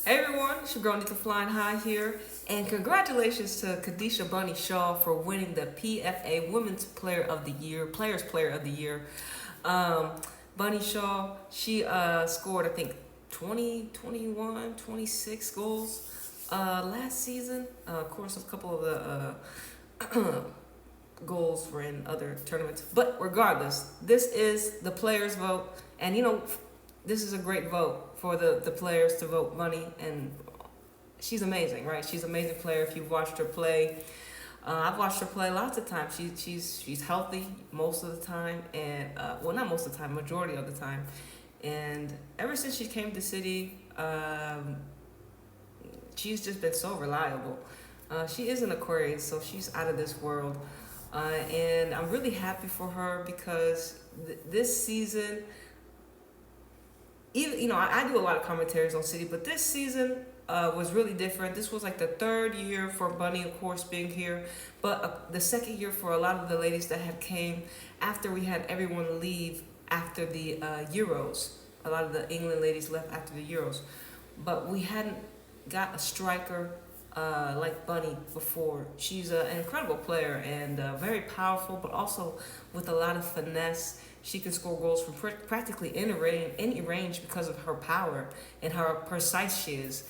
Hey everyone, it's your girl Anita Flying High here, and congratulations to Kadisha Bunny Shaw for winning the PFA Women's Player of the Year, Players Player of the Year. Um, Bunny Shaw, she scored I think 20, 21, 26 goals last season. Of course, a couple of the goals were in other tournaments, but regardless, this is the players' vote, and this is a great vote for the players to vote Bunny, and she's amazing, right? She's an amazing player. If you've watched her play, I've watched her play lots of times. She's healthy most of the time, and well, not most of the time, majority of the time. And ever since she came to City, she's just been so reliable. She is an Aquarius, so she's out of this world, and I'm really happy for her because this season, even I do a lot of commentaries on City, but this season was really different. This was like the third year for Bunny, of course, being here, but the second year for a lot of the ladies that had came after we had everyone leave after the Euros. A lot of the England ladies left after the Euros, but we hadn't got a striker like Bunny before. She's an incredible player and very powerful, but also with a lot of finesse. She can score goals from practically any range because of her power and how precise she is.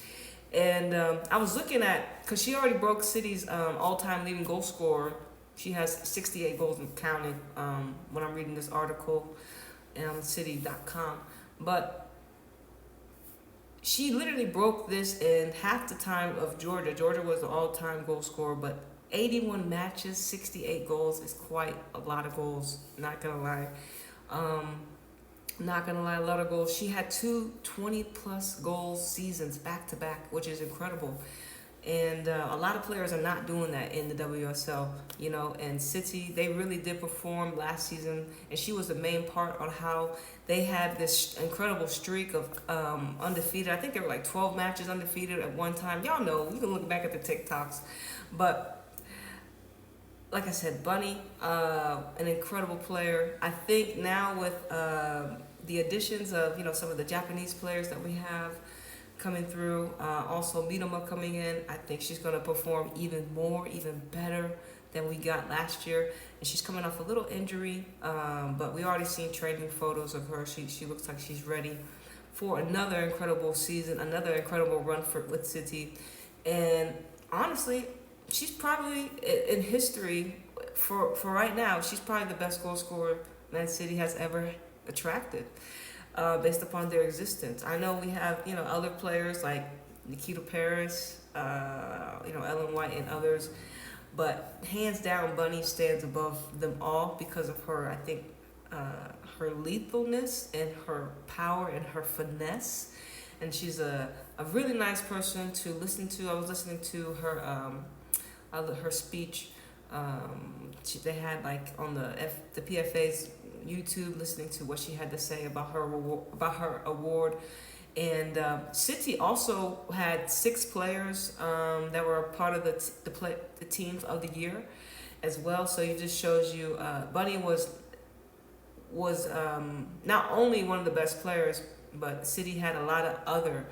And I was looking at, because she already broke City's all-time leading goal scorer. She has 68 goals and counting when I'm reading this article on City.com. But she literally broke this in half the time of Georgia. Georgia was the all-time goal scorer, but 81 matches, 68 goals is quite a lot of goals, not gonna lie. Not gonna lie, a lot of goals. She had two 20-plus goals seasons back to back, which is incredible. And a lot of players are not doing that in the WSL, and City, they really did perform last season, and she was the main part on how they had this incredible streak of undefeated. I think there were like 12 matches undefeated at one time. Y'all know, you can look back at the TikToks. But like I said, Bunny, an incredible player. I think now with the additions of, some of the Japanese players that we have coming through, also Mitoma coming in, I think she's going to perform even more, even better than we got last year. And she's coming off a little injury, but we already seen training photos of her. She looks like she's ready for another incredible season, another incredible run with City. And honestly, she's probably in history for right now. She's probably the best goal scorer Man City has ever attracted, based upon their existence. I know we have other players like Nikita Paris, Ellen White and others, but hands down, Bunny stands above them all because of her. I think her lethalness and her power and her finesse, and she's a really nice person to listen to. I was listening to her speech. They had like on the PFA's YouTube, listening to what she had to say about her award. And City also had 6 players that were a part of the teams of the year as well. So it just shows you Bunny was not only one of the best players, but City had a lot of other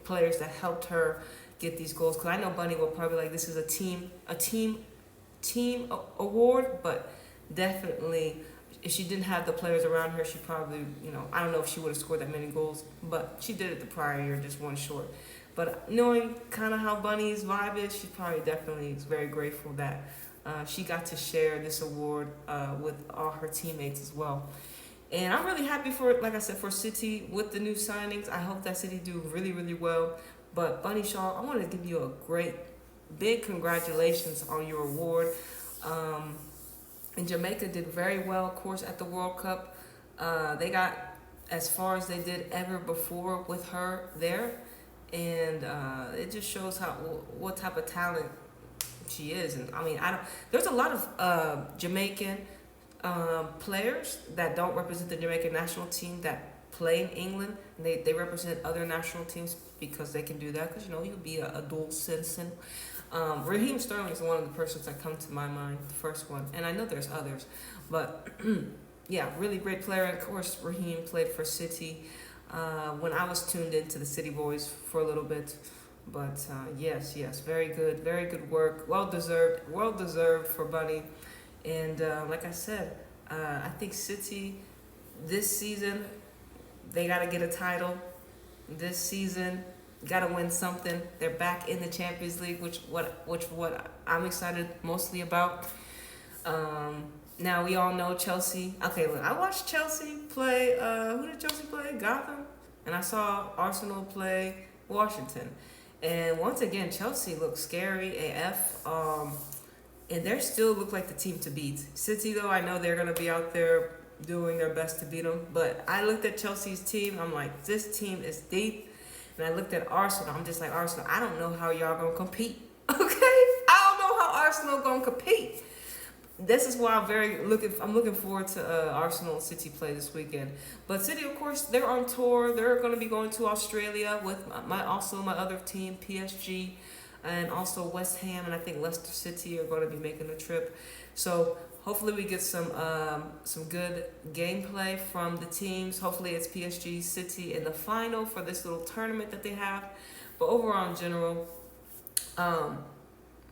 players that helped her get these goals. Because I know Bunny will probably like, this is a team award, but definitely if she didn't have the players around her, she probably, I don't know if she would have scored that many goals, but she did it the prior year, just one short. But knowing kind of how Bunny's vibe is, she probably definitely is very grateful that she got to share this award with all her teammates as well. And I'm really happy for, like I said, for City with the new signings. I hope that City do really, really well. But Bunny Shaw, I want to give you a great, big congratulations on your award. And Jamaica did very well, of course, at the World Cup. They got as far as they did ever before with her there. And it just shows what type of talent she is. And I mean, there's a lot of Jamaican players that don't represent the Jamaican national team that play in England. And they represent other national teams because they can do that. Because, you could be a dual citizen. Raheem Sterling is one of the persons that come to my mind, the first one. And I know there's others. But, yeah, really great player. And, of course, Raheem played for City. when I was tuned into the City Boys for a little bit. But yes, very good work. Well deserved for Bunny. And like I said, I think City this season they got to get a title. This season, got to win something. They're back in the Champions League, which what I'm excited mostly about. Now we all know Chelsea. Okay, look, I watched Chelsea play. Who did Chelsea play? Gotham, and I saw Arsenal play Washington. And once again, Chelsea looks scary AF. And they still look like the team to beat. City, though, I know they're gonna be out there doing their best to beat them. But I looked at Chelsea's team. I'm like, this team is deep. And I looked at Arsenal. I'm just like, Arsenal, I don't know how y'all gonna compete. Okay, I don't know how Arsenal gonna compete. This is why I'm looking forward to Arsenal and City play this weekend. But City, of course, they're on tour. They're going to be going to Australia with my other team, PSG, and also West Ham, and I think Leicester City are going to be making a trip. So hopefully we get some good gameplay from the teams. Hopefully it's PSG, City in the final for this little tournament that they have. But overall, in general,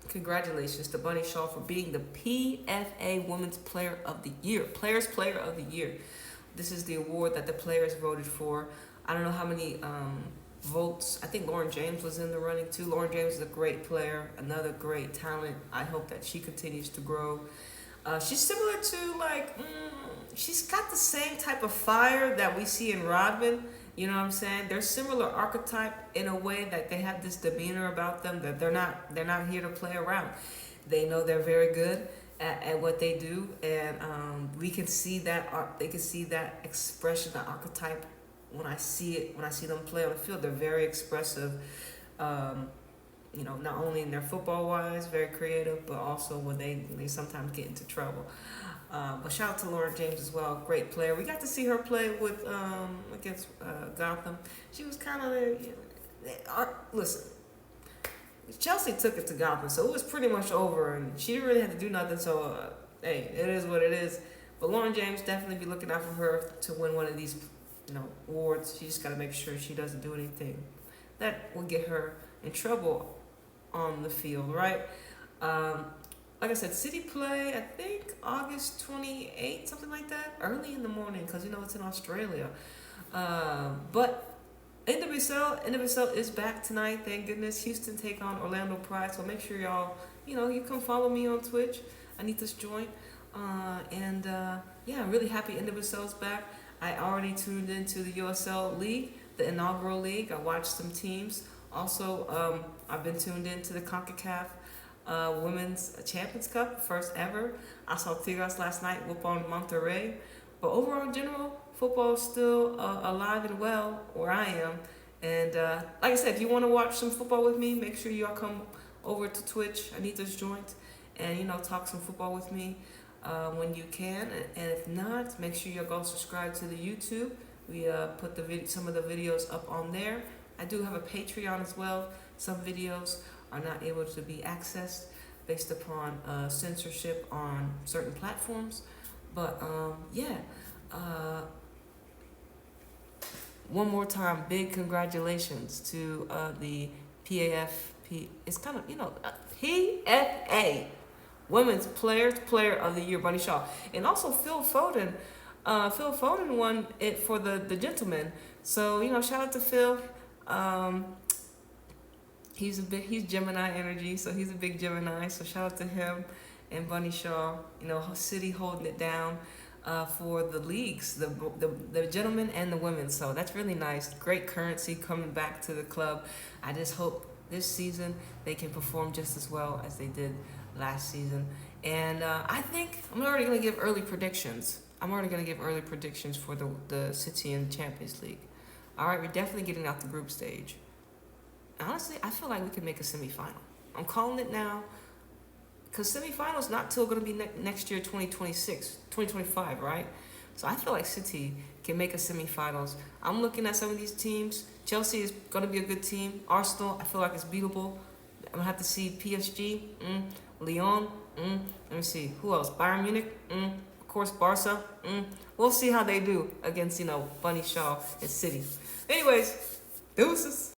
congratulations to Bunny Shaw for being the PFA Women's Player of the Year. Players Player of the Year. This is the award that the players voted for. I don't know how many votes. I think Lauren James was in the running too. Lauren James is a great player, another great talent. I hope that she continues to grow. She's similar to she's got the same type of fire that we see in Rodman. You know what I'm saying? They're similar archetype in a way that they have this demeanor about them that they're not here to play around. They know they're very good at what they do, and we can see that they can see that expression, that archetype when I see them play on the field. They're very expressive. Not only in their football wise, very creative, but also when they sometimes get into trouble. But shout out to Lauren James as well, great player. We got to see her play with against Gotham. She was kind of listen. Chelsea took it to Gotham, so it was pretty much over, and she didn't really have to do nothing. So hey, it is what it is. But Lauren James, definitely be looking out for her to win one of these awards. She just got to make sure she doesn't do anything that will get her in trouble on the field, right? Like I said, City play, I think August 28th, something like that, early in the morning, because it's in Australia. But NWSL is back tonight, thank goodness. Houston take on Orlando Pride, so make sure y'all, you come follow me on Twitch, Anita's joint. I'm really happy NWSL's back. I already tuned into the USL League, the inaugural league. I watched some teams. Also, I've been tuned into the CONCACAF Women's Champions Cup, first ever. I saw Tigres last night whoop on Monterrey. But overall, in general, football is still alive and well where I am. And like I said, if you want to watch some football with me, make sure y'all come over to Twitch, Anita's Joint, and talk some football with me when you can. And if not, make sure y'all go subscribe to the YouTube. We put some of the videos up on there. I do have a Patreon as well. Some videos are not able to be accessed based upon censorship on certain platforms. But one more time, big congratulations to the PAFP. It's kind of PFA Women's Player of the Year, Bunny Shaw, and also Phil Foden. Phil Foden won it for the gentleman. So shout out to Phil. He's Gemini energy, so he's a big Gemini. So shout out to him and Bunny Shaw. City holding it down for the leagues, the gentlemen and the women. So that's really nice. Great currency coming back to the club. I just hope this season they can perform just as well as they did last season. And I think I'm already going to give early predictions. For the City and Champions League. All right, we're definitely getting out the group stage. Honestly, I feel like we can make a semifinal. I'm calling it now because semifinals not till going to be next year, 2025, right? So I feel like City can make a semifinals. I'm looking at some of these teams. Chelsea is going to be a good team. Arsenal, I feel like it's beatable. I'm going to have to see PSG, Lyon, let me see, who else? Bayern Munich, of course, Barca, we'll see how they do against, Bunny Shaw and City. Anyways, deuces.